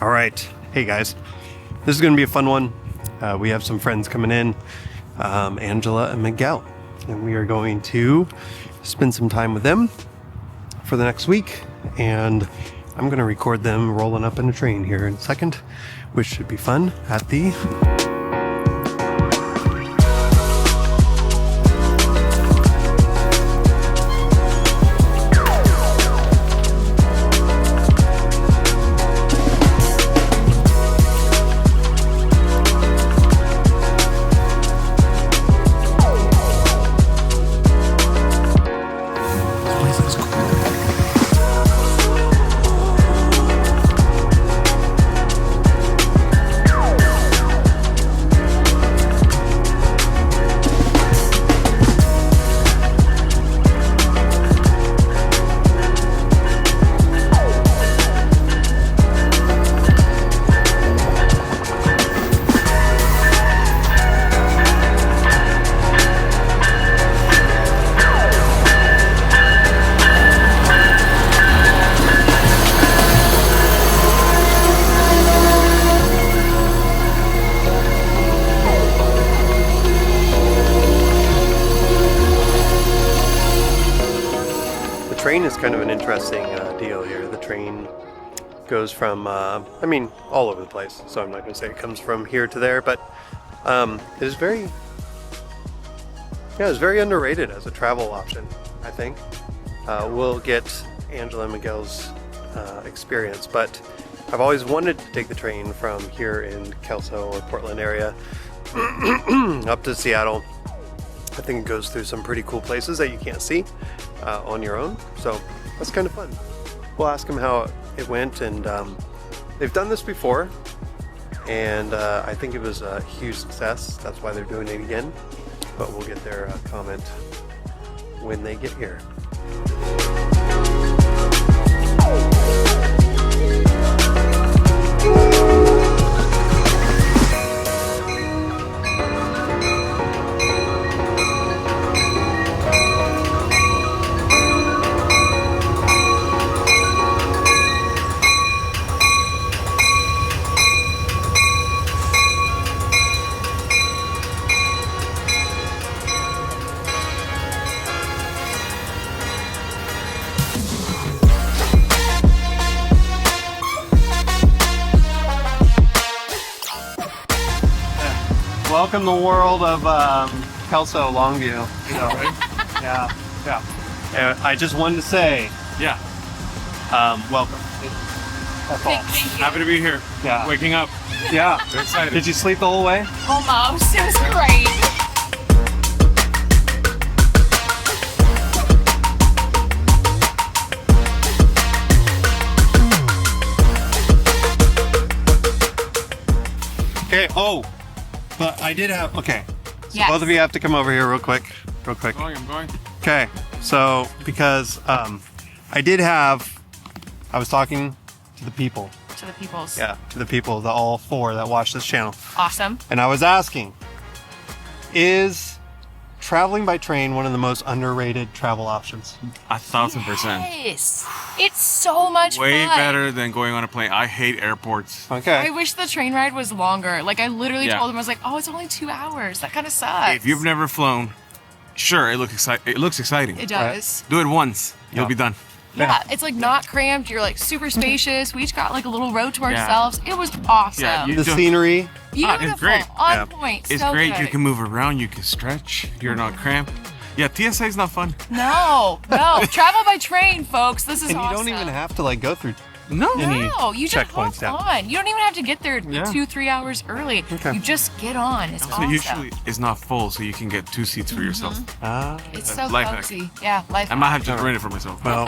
All right. Hey guys, this is going to be a fun one. We have some friends coming in, Angela and Miguel, and we are going to spend some time with them for the next week. And I'm going to record them rolling up in a train here in a second, which should be fun at the... The train is kind of an interesting deal here. The train goes from, all over the place, so I'm not going to say it comes from here to there, but it is it's very underrated as a travel option, I think. We'll get Angela and Miguel's experience, but I've always wanted to take the train from here in Kelso or Portland area up to Seattle. I think it goes through some pretty cool places that you can't see on your own, so that's kind of fun. We'll ask them how it went, and they've done this before, and I think it was a huge success. That's why they're doing it again, but we'll get their comment when they get here. Welcome to the world of Kelso Longview. You know, right? Yeah. I just wanted to say, welcome. That's all. Thank you. Happy to be here. Yeah. Waking up. Yeah. We're excited. Did you sleep the whole way? Almost. It was great. Okay. Oh, but I did have. Okay. So Yes. both of you have to come over here real quick. I'm going. Okay. So because I was talking to the people. To the peoples. Yeah, to the people, all four that watch this channel. Awesome. And I was asking, is traveling by train one of the most underrated travel options? 1,000%. Yes. It's so much Way fun. better than going on a plane. I hate airports. Okay. I wish the train ride was longer. Like, I literally Yeah. told him, I was like, oh, it's only 2 hours. That kind of sucks. If you've never flown, sure, it looks exciting. It does. Do it once. You'll Yeah. be done. Yeah, it's like not cramped. You're like super spacious. We each got like a little row to Yeah. ourselves. It was awesome. Yeah, The scenery. Beautiful. it's great. On Yeah. point. It's so great. Good. You can move around. You can stretch. You're not cramped. Yeah, TSA is not fun. No. Travel by train, folks. This is And you awesome. don't even have to go through No. any No, you just checkpoints hop down. on. You don't even have to get there Yeah. 2-3 hours early. Okay. You just get on. It's So awesome. usually it's not full, so you can get 2 seats for yourself. It's so life hack. cozy. Yeah, life I might hack. have to rent it for myself. Well,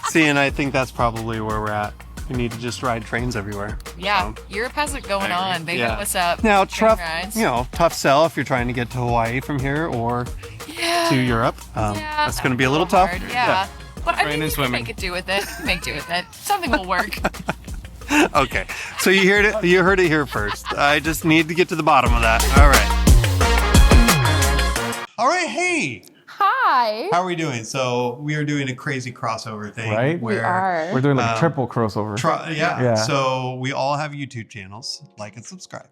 see, and I think that's probably where we're at. We need to just ride trains everywhere. Yeah, So, Europe has it going I agree. on. They yeah. know what's up. Now, Train tough, rides. tough sell if you're trying to get to Hawaii from here or Yeah. to Europe. Yeah, That's going to be a little tough. hard. Yeah. But I Train mean, and you can swimming. make it do with it. You can make do with it. Something will work. Okay, so you heard it here first. I just need to get to the bottom of that. All right. Hey. Hi. Hi. How are we doing? So we are doing a crazy crossover thing, Right? We are. We're doing like a triple crossover. Yeah. So we all have YouTube channels. Like and subscribe.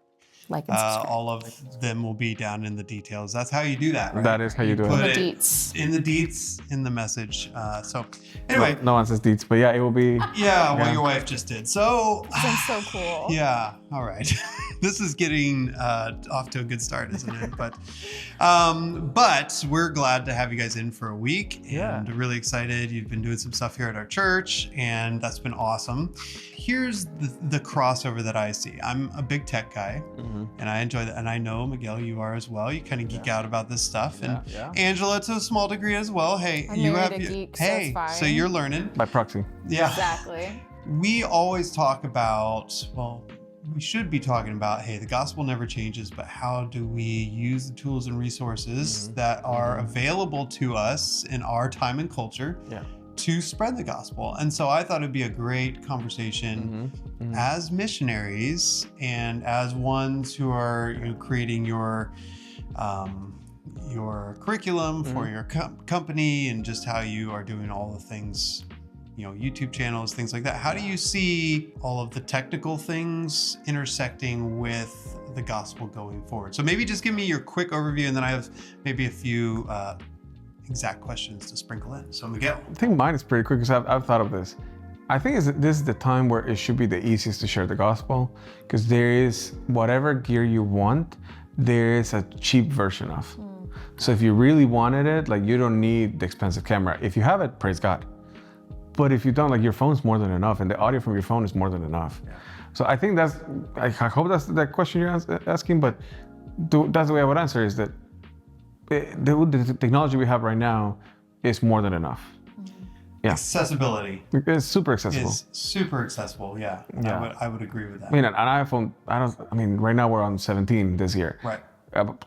Like and subscribe. All of them will be down in the details. That's how you do that, right? That is how you do put it. In the deets. In the deets, in the message. So anyway. No one says deets, but yeah, it will be. Yeah, well, your wife just did. So. It's so cool. Yeah. All right. This is getting off to a good start, isn't it? But we're glad to have you guys in for a week, and really excited. You've been doing some stuff here at our church, and that's been awesome. Here's the crossover that I see. I'm a big tech guy, and I enjoy that. And I know, Miguel, you are as well. You kind of geek out about this stuff, and Angela to a small degree as well. Hey, you have geek, hey, so you're learning By proxy. Yeah, exactly. We always talk about, well, we should be talking about, hey, the gospel never changes, but how do we use the tools and resources that are available to us in our time and culture to spread the gospel? And so I thought it'd be a great conversation as missionaries and as ones who are creating your curriculum for your company, and just how you are doing all the things, YouTube channels, things like that. How do you see all of the technical things intersecting with the gospel going forward? So maybe just give me your quick overview, and then I have maybe a few exact questions to sprinkle in. So Miguel. I think mine is pretty quick because I've thought of this. I think this is the time where it should be the easiest to share the gospel, because there is whatever gear you want, there is a cheap version of. So if you really wanted it, like, you don't need the expensive camera. If you have it, praise God. But if you don't, like, your phone's more than enough, and the audio from your phone is more than enough. So I think I hope that's the question you're asking, but that's the way I would answer, is that the technology we have right now is more than enough. Yeah. Accessibility. It's super accessible. Is super accessible, yeah. I would agree with that. I mean, an iPhone, right now we're on 17 this year. Right.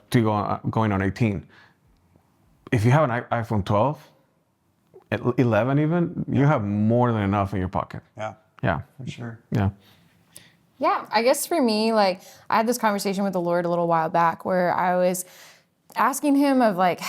Going on 18. If you have an iPhone 12, 11 even, you have more than enough in your pocket. Yeah. For sure. Yeah. Yeah, I guess for me, like, I had this conversation with the Lord a little while back where I was asking him of, like,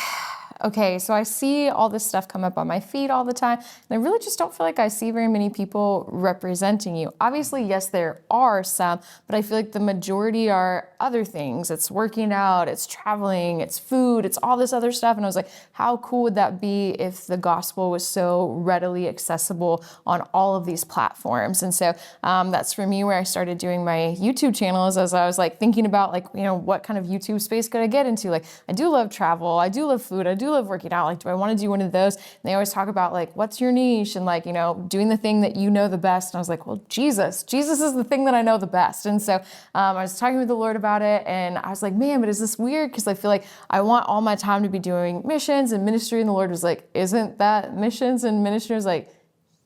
okay, so I see all this stuff come up on my feed all the time, and I really just don't feel like I see very many people representing you. Obviously, yes, there are some, but I feel like the majority are other things. It's working out, it's traveling, it's food, it's all this other stuff. And I was like, how cool would that be if the gospel was so readily accessible on all of these platforms? And so that's for me where I started doing my YouTube channels, as I was like thinking about, like, what kind of YouTube space could I get into? Like, I do love travel, I do love food, I do love working out. Like, do I want to do one of those? And they always talk about, like, what's your niche, and, like, doing the thing that you know the best. And I was like, well, Jesus is the thing that I know the best. And so I was talking with the Lord about it, and I was like, man, but is this weird? Because I feel like I want all my time to be doing missions and ministry. And the Lord was like, isn't that missions and ministry? I was like,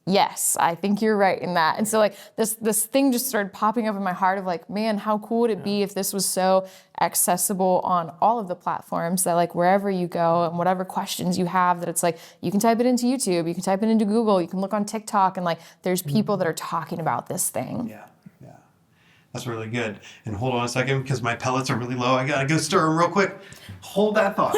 yes, I think you're right in that. And so, like, this thing just started popping up in my heart of, like, man, how cool would it be if this was so accessible on all of the platforms, that, like, wherever you go and whatever questions you have, that it's like, you can type it into YouTube, you can type it into Google, you can look on TikTok, and, like, there's people that are talking about this thing. Yeah. That's really good. And hold on a second, because my pellets are really low. I gotta go stir them real quick. Hold that thought.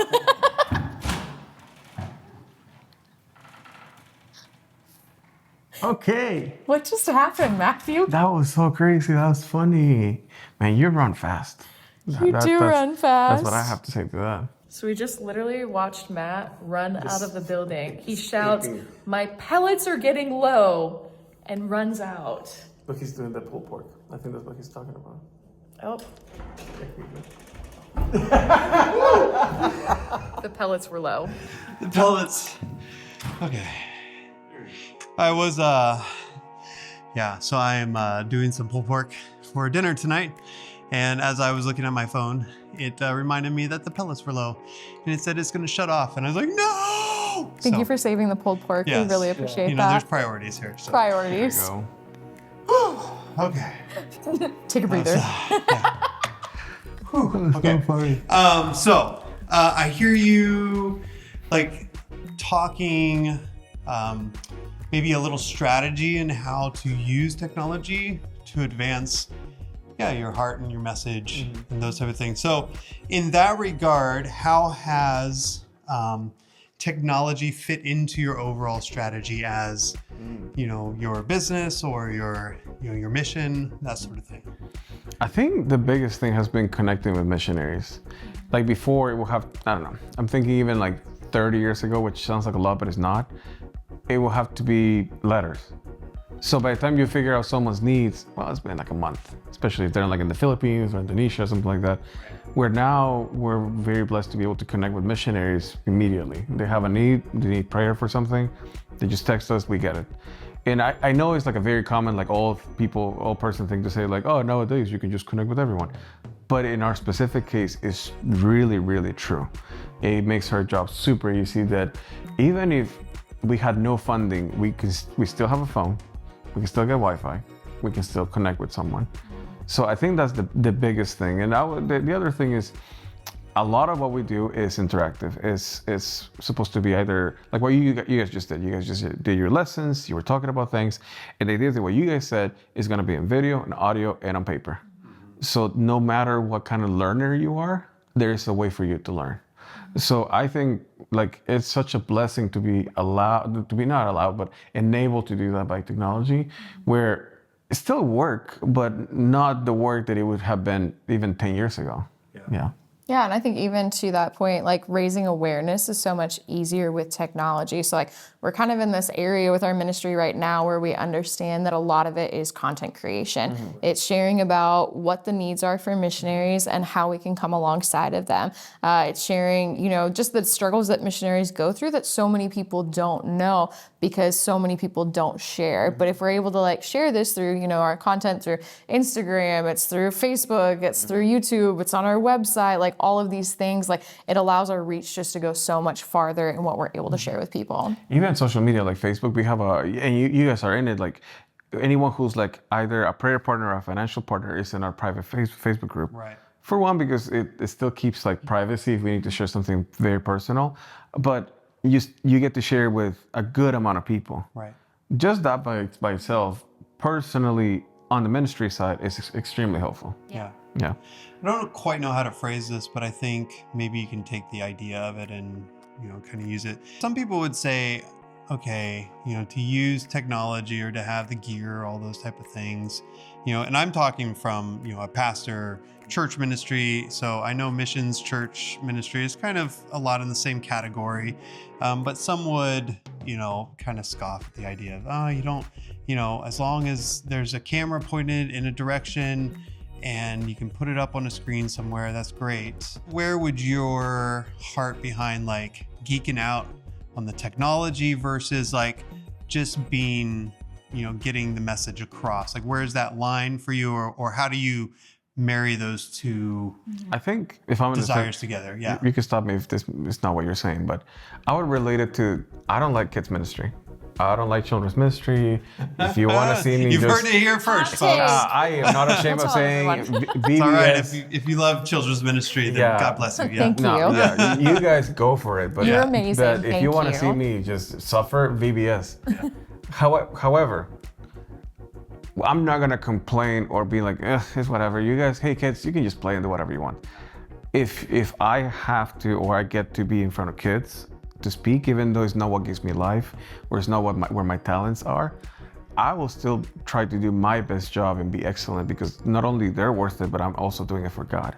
Okay. What just happened, Matthew? That was so crazy. That was funny. Man, you run fast. You do run fast. That's what I have to say to that. So we just literally watched Matt run out of the building. He shouts, "My pellets are getting low," and runs out. Look, he's doing the pulled pork. I think that's what he's talking about. Oh. The pellets were low. The pellets. Okay. I was, so I am doing some pulled pork for dinner tonight. And as I was looking at my phone, it reminded me that the pellets were low. And it said it's going to shut off. And I was like, no! Thank you for saving the pulled pork. Yes. We really appreciate that. There's priorities here. So. Priorities. There you go. Okay. Take a breather. Okay. I hear you, like, talking maybe a little strategy in how to use technology to advance your heart and your message and those type of things. So in that regard, how has technology fit into your overall strategy as, your business or your mission, that sort of thing? I think the biggest thing has been connecting with missionaries. Like before, it will have, I don't know, I'm thinking even like 30 years ago, which sounds like a lot, but it's not. It will have to be letters. So by the time you figure out someone's needs, well, it's been like a month, especially if they're like in the Philippines or Indonesia, something like that. Where now we're very blessed to be able to connect with missionaries immediately. They have a need, they need prayer for something, they just text us, we get it. And I know it's like a very common, like all person thing to say like, oh, nowadays you can just connect with everyone. But in our specific case, it's really, really true. It makes our job super easy that even if we had no funding, we still have a phone, we can still get Wi-Fi, we can still connect with someone. So I think that's the biggest thing. And the other thing is, a lot of what we do is interactive. It's supposed to be either like what you guys just did. You guys just did your lessons, you were talking about things, and the idea that what you guys said is gonna be in video, in audio, and on paper. So no matter what kind of learner you are, there's a way for you to learn. So I think like it's such a blessing to be not allowed, but enabled to do that by technology, where it's still work, but not the work that it would have been even 10 years ago. Yeah. Yeah, and I think even to that point, like raising awareness is so much easier with technology. So like we're kind of in this area with our ministry right now where we understand that a lot of it is content creation. Mm-hmm. It's sharing about what the needs are for missionaries and how we can come alongside of them. It's sharing, just the struggles that missionaries go through that so many people don't know because so many people don't share. But if we're able to like share this through, our content through Instagram, it's through Facebook, it's through YouTube, it's on our website, like all of these things, like it allows our reach just to go so much farther in what we're able to share with people. Even social media like Facebook, we have and you guys are in it, like anyone who's like either a prayer partner or a financial partner is in our private Facebook group. Right. For one, because it still keeps like privacy if we need to share something very personal, but you get to share with a good amount of people. Right. Just that by itself, personally, on the ministry side, is extremely helpful. Yeah. Yeah. I don't quite know how to phrase this, but I think maybe you can take the idea of it and, kind of use it. Some people would say, okay, to use technology or to have the gear, all those type of things, and I'm talking from, a pastor, church ministry. So I know missions church ministry is kind of a lot in the same category. But some would, kind of scoff at the idea of, you don't, as long as there's a camera pointed in a direction and you can put it up on a screen somewhere, that's great. Where would your heart behind like geeking out on the technology versus like just being, getting the message across? Like, where's that line for you, or how do you marry those two I think if I'm desires together? Yeah. You can stop me if this is not what you're saying, but I would relate it to, I don't like kids ministry. I don't like children's ministry. If you want to see me, You've heard it here first, folks. I am not ashamed of saying VBS. It's all right if you love children's ministry, then God bless you. Yeah. Thank you. You guys go for it. But You're amazing. But if Thank you want to you. see me just suffer, VBS. However, I'm not gonna complain or be like, it's whatever. You guys, hey kids, you can just play and do whatever you want. If I have to or I get to be in front of kids to speak, even though it's not what gives me life or it's not where my talents are, I will still try to do my best job and be excellent, because not only they're worth it, but I'm also doing it for God.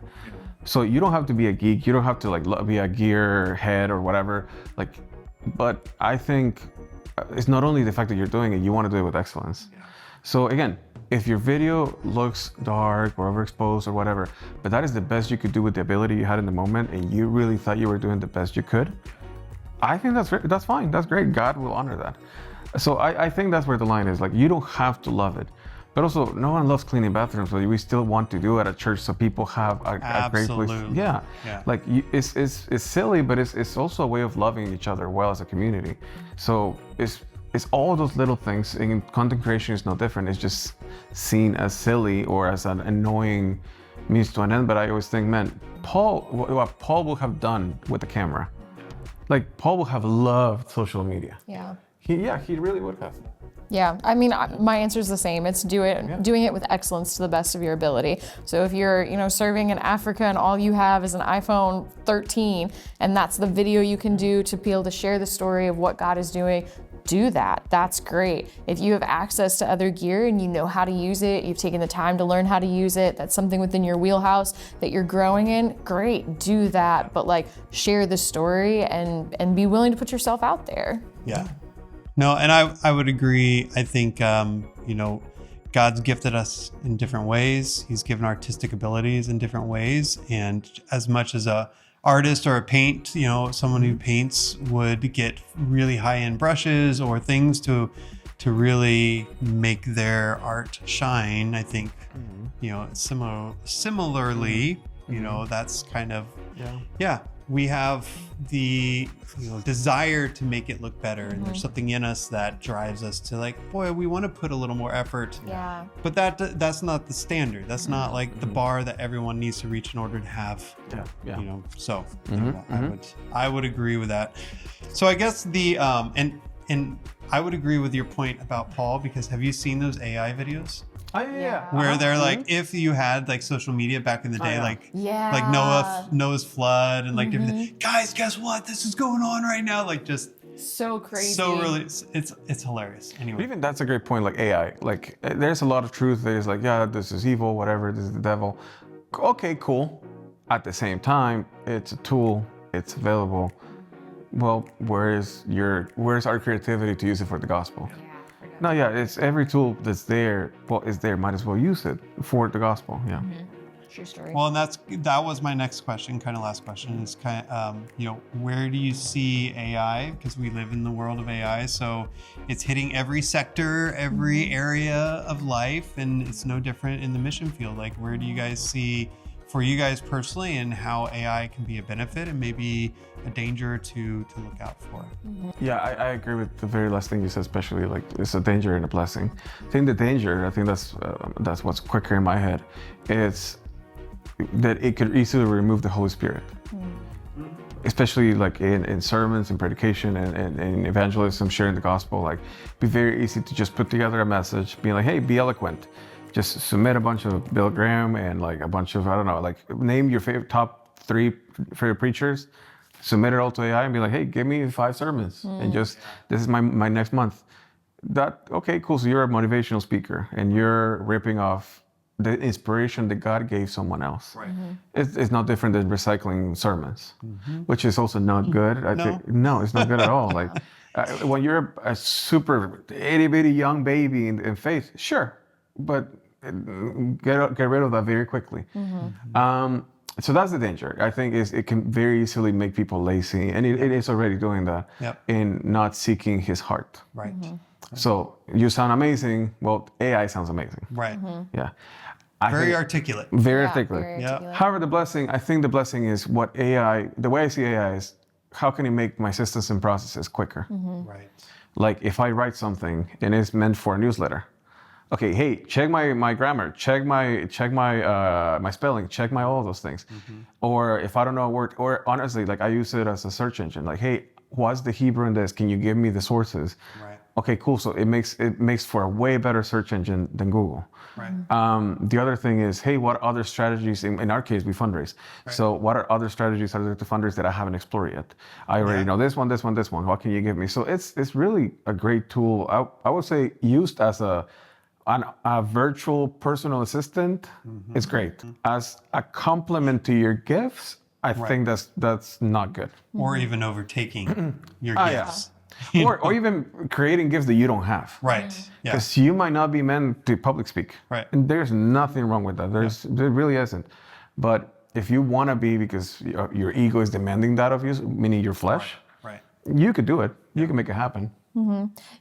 So you don't have to be a geek. You don't have to like be a gear head or whatever. Like, but I think it's not only the fact that you're doing it, you want to do it with excellence. Yeah. So again, if your video looks dark or overexposed or whatever, but that is the best you could do with the ability you had in the moment, and you really thought you were doing the best you could, I think that's fine. That's great. God will honor that. So I think that's where the line is. Like, you don't have to love it. But also, no one loves cleaning bathrooms, but we still want to do it at church so people have a great place. Yeah. Like, it's silly, but it's also a way of loving each other well as a community. So it's all those little things. And content creation is no different. It's just seen as silly or as an annoying means to an end. But I always think, man, what Paul will have done with the camera. Like, Paul will have loved social media. Yeah. he really would have. Yeah, I mean, my answer is the same. It's doing it with excellence to the best of your ability. So if you're, serving in Africa and all you have is an iPhone 13, and that's the video you can do to be able to share the story of what God is doing, do that. That's great. If you have access to other gear and you know how to use it, you've taken the time to learn how to use it, that's something within your wheelhouse that you're growing in, great, do that. But like, share the story and be willing to put yourself out there. Yeah. No, and I would agree. I think, God's gifted us in different ways. He's given artistic abilities in different ways. And as much as a artist or a paint, someone who paints would get really high-end brushes or things to really make their art shine, I think, similarly, that's kind of, we have the desire to make it look better, and there's something in us that drives us to like, boy, we want to put a little more effort. Yeah. But that's not the standard. That's not like the bar that everyone needs to reach in order to have. Yeah. So I would agree with that. So I guess the and I would agree with your point about Paul, because have you seen those AI videos? Oh, yeah. Where they're like, if you had like social media back in the day, like Yeah. Noah's flood and like different guys, guess what? This is going on right now. Like just so crazy. so really, it's hilarious. Anyway, Even that's a great point, like AI. Like, there's a lot of truth. There's like, yeah, this is evil, whatever, this is the devil. Okay, cool. At the same time, it's a tool, it's available. Well, where's our creativity to use it for the gospel? No, yeah, it's every tool that's there. Well, is there. Might as well use it for the gospel. Yeah. True story. well, and that was my next question, kind of last question is kind of, where do you see AI? Because we live in the world of AI, so it's hitting every sector, every area of life, and it's no different in the mission field. Like, where do you guys see, for you guys personally, and how AI can be a benefit and maybe a danger to look out for? Yeah, I agree with the very last thing you said, especially like it's a danger and a blessing. I think the danger, that's what's quicker in my head, is that it could easily remove the Holy Spirit. Especially like in sermons and predication and evangelism, sharing the gospel, like be very easy to just put together a message, being like, hey, be eloquent. Just submit a bunch of Bill Graham and like a bunch of, I don't know, like name your top 3 favorite preachers, submit it all to AI and be like, hey, give me 5 sermons and just, this is my next month. Okay, cool. So you're a motivational speaker and you're ripping off the inspiration that God gave someone else. Right. It's not different than recycling sermons, which is also not good. No, it's not good at all. Like when you're a super itty bitty young baby in faith, sure, but get rid of that very quickly. So that's the danger. I think it can very easily make people lazy, and it is already doing that in not seeking His heart. Right. So you sound amazing. Well, AI sounds amazing. Right. Yeah. Very articulate. Very Yeah, articulate. very Yeah. articulate. However, the blessing is what AI, the way I see AI is, how can it make my systems and processes quicker? Right. Like if I write something and it's meant for a newsletter, okay, hey, check my grammar, check my spelling, check my all those things. Or if I don't know a word, or honestly, like I use it as a search engine. Like, hey, what's the Hebrew in this? Can you give me the sources? Right. Okay, cool. So it makes for a way better search engine than Google. Right. The other thing is, hey, what other strategies? In our case, we fundraise. Right. So what are other strategies other to fundraise that I haven't explored yet? I already know this one. What can you give me? So it's really a great tool. I would say used as a virtual personal assistant, it's great. As a complement to your gifts, I think that's not good. Or even overtaking your gifts. Or even creating gifts that you don't have. Right. Yeah. Because you might not be meant to public speak. Right. And there's nothing wrong with that. There really isn't. But if you want to be because your ego is demanding that of you, meaning your flesh, Right. you could do it. You can make it happen.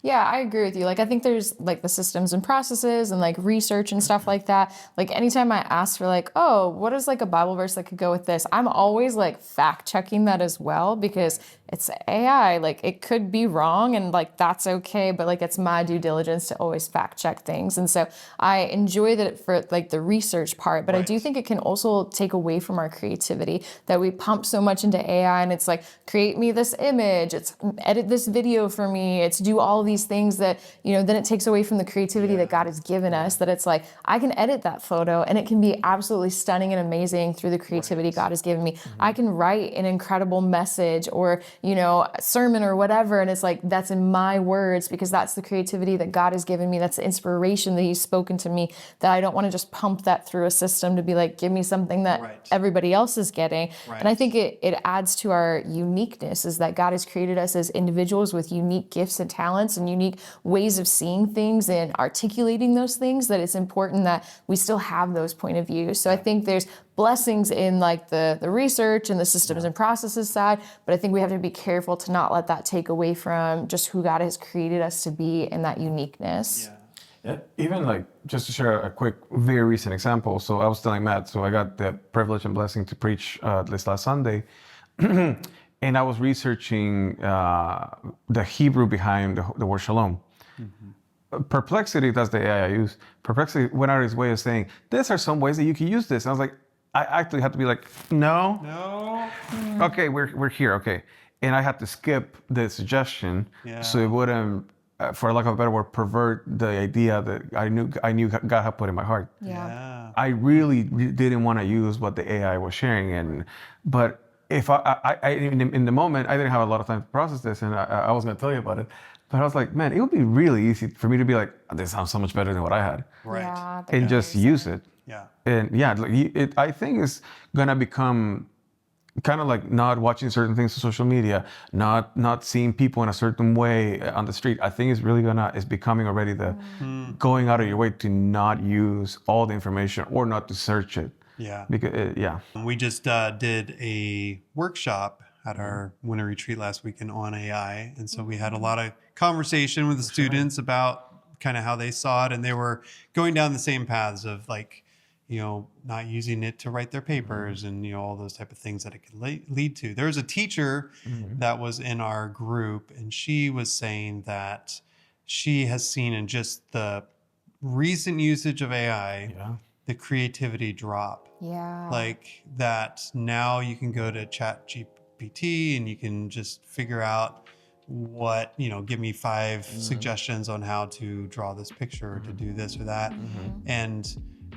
Yeah, I agree with you. Like, I think there's like the systems and processes and like research and stuff like that. Like anytime I ask for like, oh, what is like a Bible verse that could go with this? I'm always like fact checking that as well, because it's AI, like it could be wrong and like that's okay, but like it's my due diligence to always fact check things. And so I enjoy that for like the research part, but I do think it can also take away from our creativity, that we pump so much into AI and it's like, create me this image, it's edit this video for me, it's do all of these things that, you know, then it takes away from the creativity that God has given us, that it's like, I can edit that photo and it can be absolutely stunning and amazing through the creativity God has given me. I can write an incredible message or, you know, a sermon or whatever. And it's like, that's in my words because that's the creativity that God has given me. That's the inspiration that he's spoken to me, that I don't want to just pump that through a system to be like, give me something that everybody else is getting. And I think it adds to our uniqueness, is that God has created us as individuals with unique gifts and talents and unique ways of seeing things and articulating those things, that it's important that we still have those point of views. So I think there's blessings in like the research and the systems and processes side, but I think we have to be careful to not let that take away from just who God has created us to be and that uniqueness. Yeah, even like, just to share a quick, very recent example. So I was telling Matt, so I got the privilege and blessing to preach this last Sunday. And I was researching the Hebrew behind the word shalom. Perplexity, that's the AI I use. Perplexity went out of his way of saying, these are some ways that you can use this. And I was like, I actually had to be like, no. Okay, we're here, okay. And I had to skip the suggestion so it wouldn't, for lack of a better word, pervert the idea that I knew God had put in my heart. I really didn't want to use what the AI was sharing, but if I in the moment, I didn't have a lot of time to process this, and I was going to tell you about it. But I was like, man, it would be really easy for me to be like, this sounds so much better than what I had, and just use it. And like I think it's gonna become kind of like not watching certain things on social media, not seeing people in a certain way on the street. I think it's becoming already the going out of your way to not use all the information or not to search it. Because we just did a workshop at our winter retreat last weekend on AI, and so we had a lot of conversation with the students about kind of how they saw it, and they were going down the same paths of like, you know, not using it to write their papers and, you know, all those type of things that it could lead to. There was a teacher that was in our group, and she was saying that she has seen in just the recent usage of AI, the creativity drop. Like that now you can go to ChatGPT and you can just figure out what, you know, give me 5 suggestions on how to draw this picture or to do this or that. And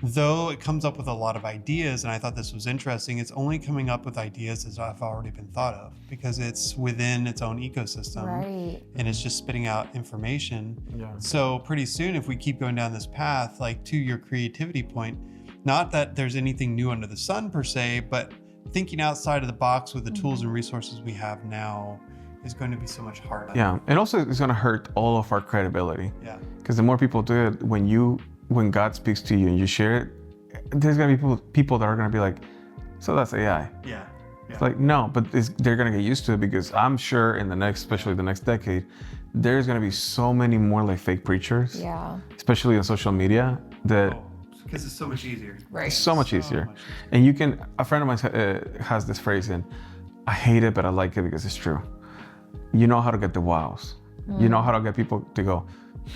though it comes up with a lot of ideas, and I thought this was interesting, it's only coming up with ideas that have already been thought of because it's within its own ecosystem and it's just spitting out information. So pretty soon, if we keep going down this path, like to your creativity point, not that there's anything new under the sun per se, but thinking outside of the box with the tools and resources we have now is going to be so much harder. And also it's going to hurt all of our credibility. Because the more people do it, when God speaks to you and you share it, there's going to be people that are going to be like, so that's AI. It's like, no, but they're going to get used to it, because I'm sure especially the next decade, there's going to be so many more like fake preachers, especially on social media, that because it's so much easier. It's so much easier. And a friend of mine has this phrase, and I hate it, but I like it because it's true. You know how to get the wows. You know how to get people to go,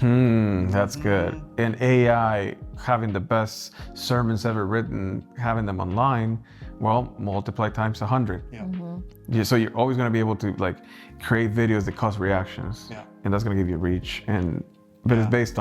that's good. And AI, having the best sermons ever written, having them online, well, multiply times 100. So you're always going to be able to like create videos that cause reactions, and that's going to give you reach. But it's based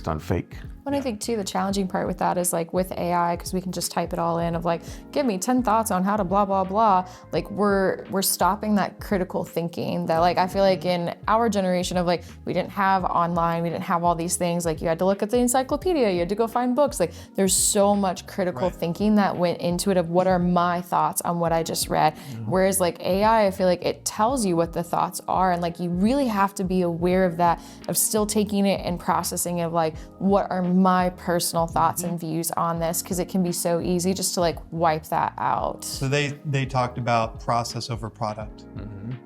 on fake. And I think too, the challenging part with that is like with AI, because we can just type it all in of like, give me 10 thoughts on how to blah, blah, blah. Like we're stopping that critical thinking that like, I feel like in our generation of like, we didn't have online, we didn't have all these things. Like you had to look at the encyclopedia, you had to go find books. Like there's so much critical thinking that went into it of what are my thoughts on what I just read. Whereas like AI, I feel like it tells you what the thoughts are. And like, you really have to be aware of that, of still taking it and processing of like, what are my personal thoughts and views on this, because it can be so easy just to like wipe that out. So they talked about process over product,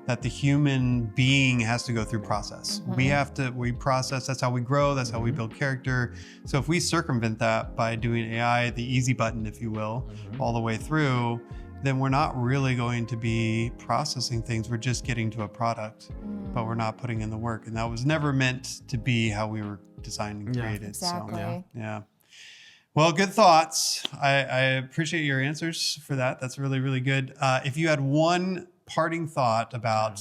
that the human being has to go through process. We process, that's how we grow, that's how we build character. So if we circumvent that by doing AI, the easy button, if you will, all the way through, then we're not really going to be processing things. We're just getting to a product, but we're not putting in the work. And that was never meant to be how we were designed and created. Exactly. So, yeah. Well, good thoughts. I appreciate your answers for that. That's really, really good. If you had one parting thought about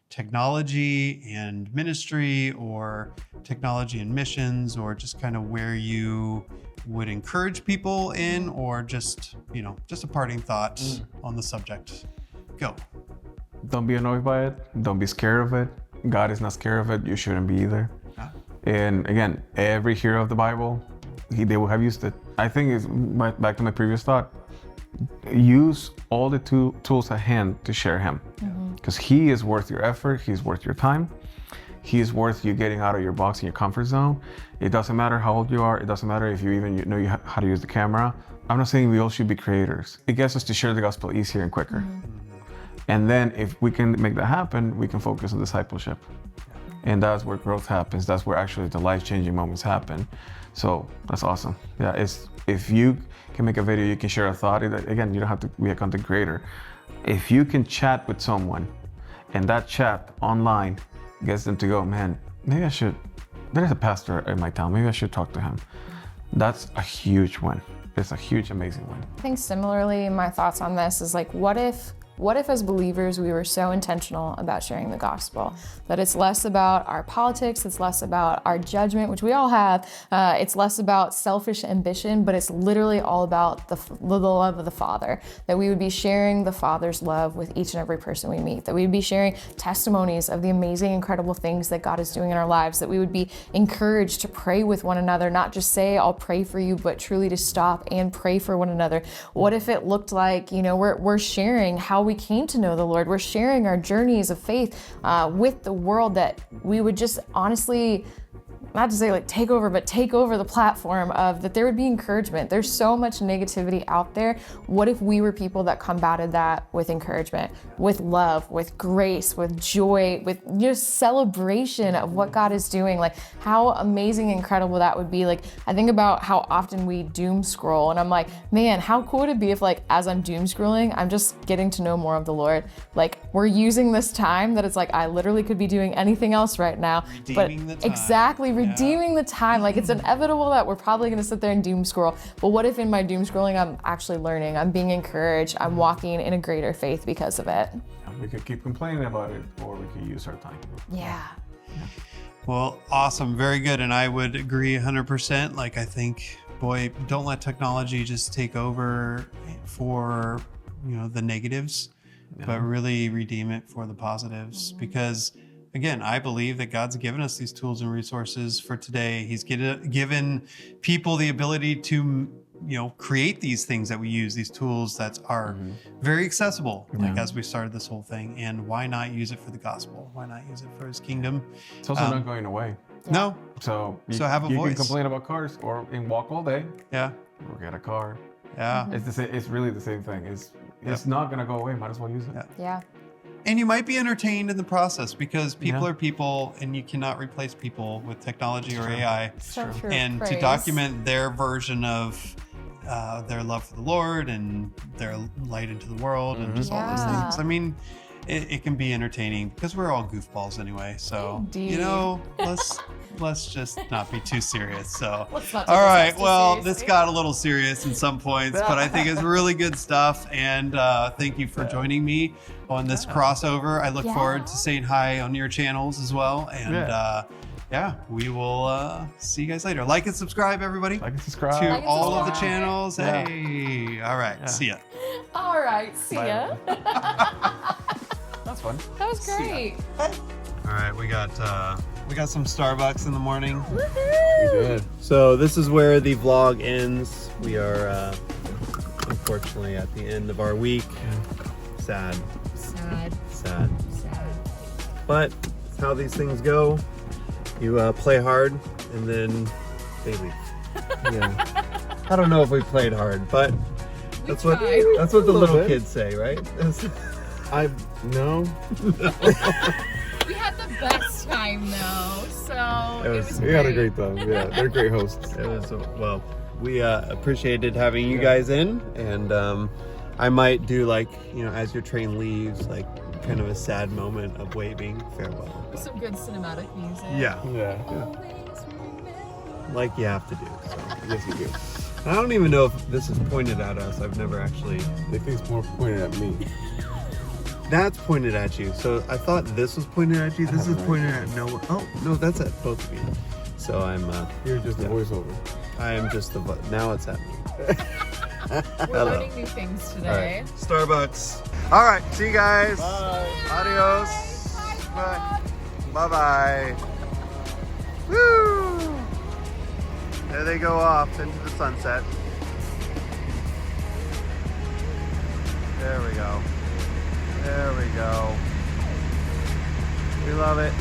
technology and ministry, or technology and missions, or just kind of where you would encourage people in, or just, just a parting thought on the subject, go. Don't be annoyed by it. Don't be scared of it. God is not scared of it. You shouldn't be either. And again, every hero of the Bible, they will have used it. I think it's back to my previous thought. Use all the tools at hand to share him, because he is worth your effort. He's worth your time. He is worth you getting out of your box and your comfort zone. It doesn't matter how old you are. It doesn't matter if you even know how to use the camera. I'm not saying we all should be creators. It gets us to share the gospel easier and quicker. And then if we can make that happen, we can focus on discipleship. And that's where growth happens. That's where actually the life-changing moments happen. So that's awesome. Yeah, if you can make a video, you can share a thought. Again, you don't have to be a content creator. If you can chat with someone, and that chat online gets them to go, man, maybe I should, there's a pastor in my town, maybe I should talk to him. That's a huge win. It's a huge, amazing win. I think similarly, my thoughts on this is like, what if as believers we were so intentional about sharing the gospel that it's less about our politics, it's less about our judgment, which we all have, it's less about selfish ambition, but it's literally all about the love of the Father, that we would be sharing the Father's love with each and every person we meet, that we would be sharing testimonies of the amazing, incredible things that God is doing in our lives, that we would be encouraged to pray with one another, not just say, I'll pray for you, but truly to stop and pray for one another. What if it looked like, we're sharing how we came to know the Lord. We're sharing our journeys of faith with the world, that we would just honestly, not to say like take over the platform of that there would be encouragement. There's so much negativity out there. What if we were people that combated that with encouragement, with love, with grace, with joy, with just celebration of what God is doing? Like how amazing and incredible that would be. Like I think about how often we doom scroll, and I'm like, man, how cool would it be if like as I'm doom scrolling, I'm just getting to know more of the Lord. Like we're using this time that it's like I literally could be doing anything else right now. Redeeming the time. Exactly. Redeeming the time. Like it's inevitable that we're probably going to sit there and doom scroll. But what if in my doom scrolling, I'm actually learning, I'm being encouraged, I'm walking in a greater faith because of it. We could keep complaining about it, or we could use our time. Yeah. Well, awesome. Very good. And I would agree 100%. Like, I think, boy, don't let technology just take over for, the negatives, but really redeem it for the positives. Because again, I believe that God's given us these tools and resources for today. He's given people the ability to, create these things that we use, these tools that are very accessible, like as we started this whole thing. And why not use it for the gospel? Why not use it for his kingdom? It's also not going away. No. So have a you voice. can complain about cars and walk all day. Yeah. Or get a car. Yeah. It's really the same thing. It's not going to go away. Might as well use it. Yeah. And you might be entertained in the process, because people are people, and you cannot replace people with technology or AI. So true. And to document their version of their love for the Lord and their light into the world and just all those things. I mean, it can be entertaining because we're all goofballs anyway. So, Indeed. let's just not be too serious. So, Let's not take all right. ourselves too Well, seriously. this got a little serious in some points, but I think it's really good stuff. And thank you for joining me on this crossover. I look forward to saying hi on your channels as well. And we will see you guys later. Like and subscribe, everybody. Like and subscribe. To Like and all of the subscribe. channels. Yeah. Hey. All right. See ya. All right. See ya. That's fun. That was great. All right. We got some Starbucks in the morning. We did. So this is where the vlog ends. We are unfortunately at the end of our week. Sad. But it's how these things go. You play hard and then they leave. Yeah. I don't know if we played hard, but that's what the little kids say, right? No. We had the best time though, so We had a great time. Yeah, they're great hosts. It was, well, we appreciated having you guys in, and I might do like, you know, as your train leaves, like kind of a sad moment of waving farewell. Some good cinematic music. Yeah, Yeah. like you have to do. So Yes, you do. I don't even know if this is pointed at us. I've never actually. They think it's more pointed at me. That's pointed at you. So I thought this was pointed at you. This is have no pointed at no one. Oh no, that's at both of you. So I'm. You're just the Yeah. voiceover. I am just the. Now it's at me. We're Hello. learning new things today. Starbucks. All right. See you guys. Bye. Adios. Bye. Bye bye. Woo! There they go off into the sunset. There we go. There we go. We love it.